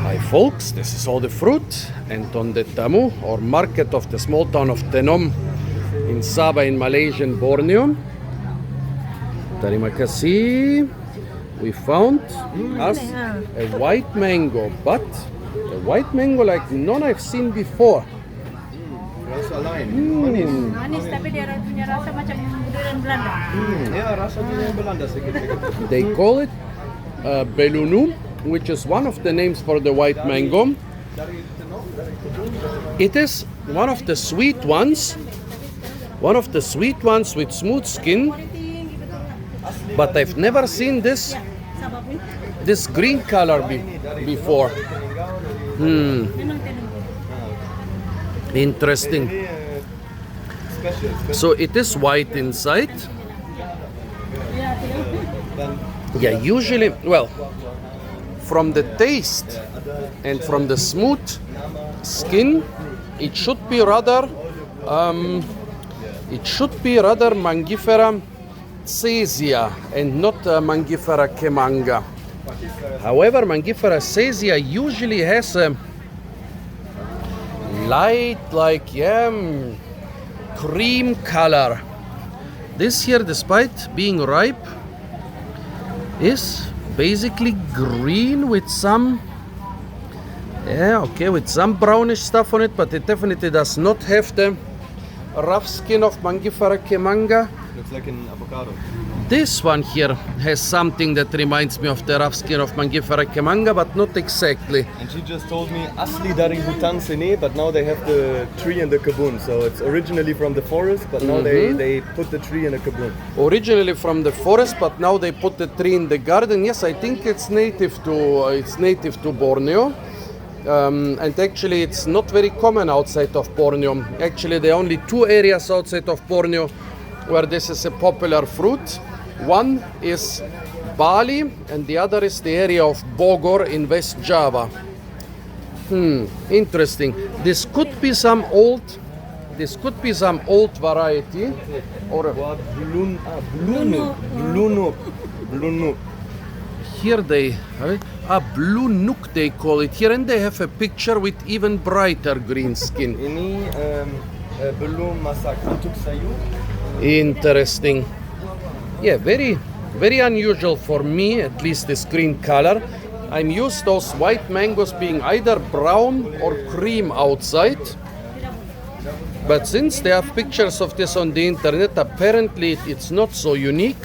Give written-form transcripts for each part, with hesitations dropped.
Hi folks, this is all the fruit and on the Tamu or market of the small town of Tenom in Sabah in Malaysia and Borneo. Terima kasih. We found us a white mango, but a white mango like none I've seen before. Rasa lain, manis. Manis tapi dia punya rasa macam durian Belanda. Ya, rasa durian Belanda sedikit. They call it Belunu, which is one of the names for the white mango. It is one of the sweet ones with smooth skin. But I've never seen this green color before. Interesting. So it is white inside. Yeah, usually, well, from the taste and from the smooth skin, it should be rather Mangifera caesia and not Mangifera caesia. However, Mangifera caesia usually has a light, cream color. This here, despite being ripe, is basically green with some with some brownish stuff on it, but it definitely does not have the rough skin of Mangifera caesia. Looks like an avocado. This one here has something that reminds me of the rough skin of Mangifera caesia, but not exactly. And she just told me asli dari hutan sini, but now they have the tree in the kebun. So it's originally from the forest, but now they put the tree in a kebun. Originally from the forest, but now they put the tree in the garden. Yes, I think it's native to Borneo. And actually it's not very common outside of Borneo. Actually, there are only two areas outside of Borneo where this is a popular fruit. One is Bali and the other is the area of Bogor in West Java. Interesting. This could be some old variety or Belunu. here they Belunu they call it here, and they have a picture with even brighter green skin. Ini belum masak untuk sayur. Interesting. Yeah, very unusual for me, at least this green color. I'm used to those white mangoes being either brown or cream outside. But since they have pictures of this on the internet, apparently it's not so unique.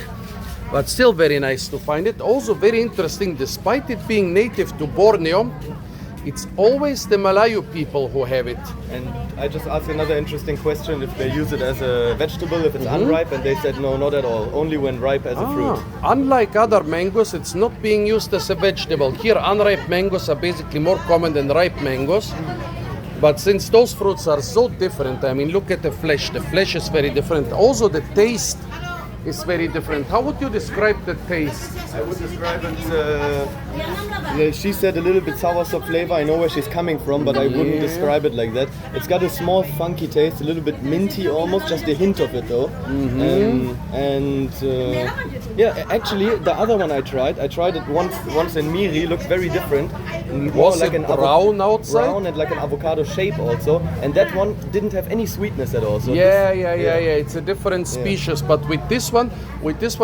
But still very nice to find it. Also very interesting, despite it being native to Borneo, it's always the Malayu people who have it. And I just asked another interesting question, if they use it as a vegetable, if it's unripe, and they said no, not at all, only when ripe as a fruit. Unlike other mangoes, it's not being used as a vegetable. Here, unripe mangoes are basically more common than ripe mangoes. But since those fruits are so different, I mean, look at the flesh. The flesh is very different. Also, the taste is very different. How would you describe the taste? I would describe it, she said a little bit soursop flavor. I know where she's coming from, but I wouldn't describe it like that. It's got a small funky taste, a little bit minty almost, just a hint of it though. Actually the other one I tried it once in Miri, looked very different. Was like it brown outside? Brown and like an avocado shape also, and that one didn't have any sweetness at all. So it's a different species, but with this one,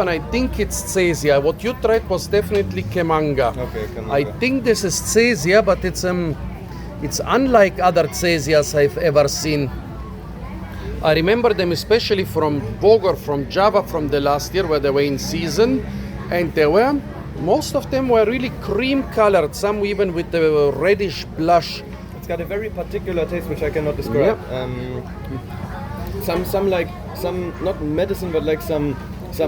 I think it's caesia. What you tried was definitely caesia. Okay, caesia. I think this is caesia, but it's unlike other caesias I've ever seen. I remember them especially from Bogor, from Java, from the last year where they were in season, and most of them were really cream colored, some even with a reddish blush. It's got a very particular taste which I cannot describe. Some not medicine, but like some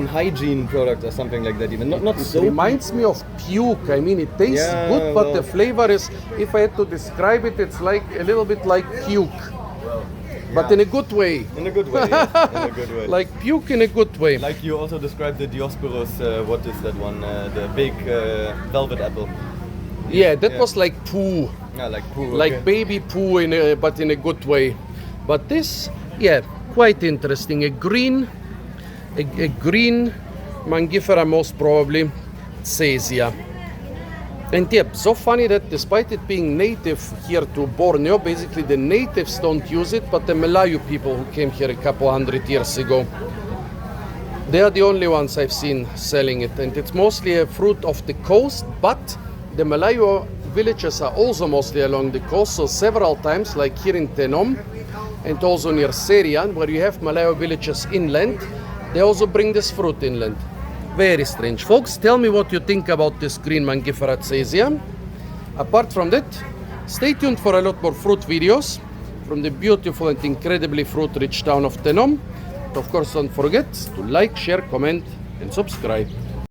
hygiene product or something like that. Even not It soap. reminds me of puke. I mean, it tastes good, but the flavor is, if I had to describe it, it's like a little bit like puke. But in a good way. In a good way, yeah. In a good way. Like puke in a good way. Like you also described the Diosporus, what is that one? The big velvet apple. Yeah, that was like poo. Yeah, like poo. Like okay. baby poo, but in a good way. But this, quite interesting. A green Mangifera, most probably caesia. And yeah, so funny that despite it being native here to Borneo, basically the natives don't use it, but the Malayu people who came here a couple hundred years ago, they are the only ones I've seen selling it. And it's mostly a fruit of the coast, but the Malayu villages are also mostly along the coast. So several times, like here in Tenom and also near Serian, where you have Malayu villages inland, they also bring this fruit inland. Very strange. Folks, tell me what you think about this green Mangifera caesia. Apart from that, stay tuned for a lot more fruit videos from the beautiful and incredibly fruit-rich town of Tenom. Of course, don't forget to like, share, comment, and subscribe.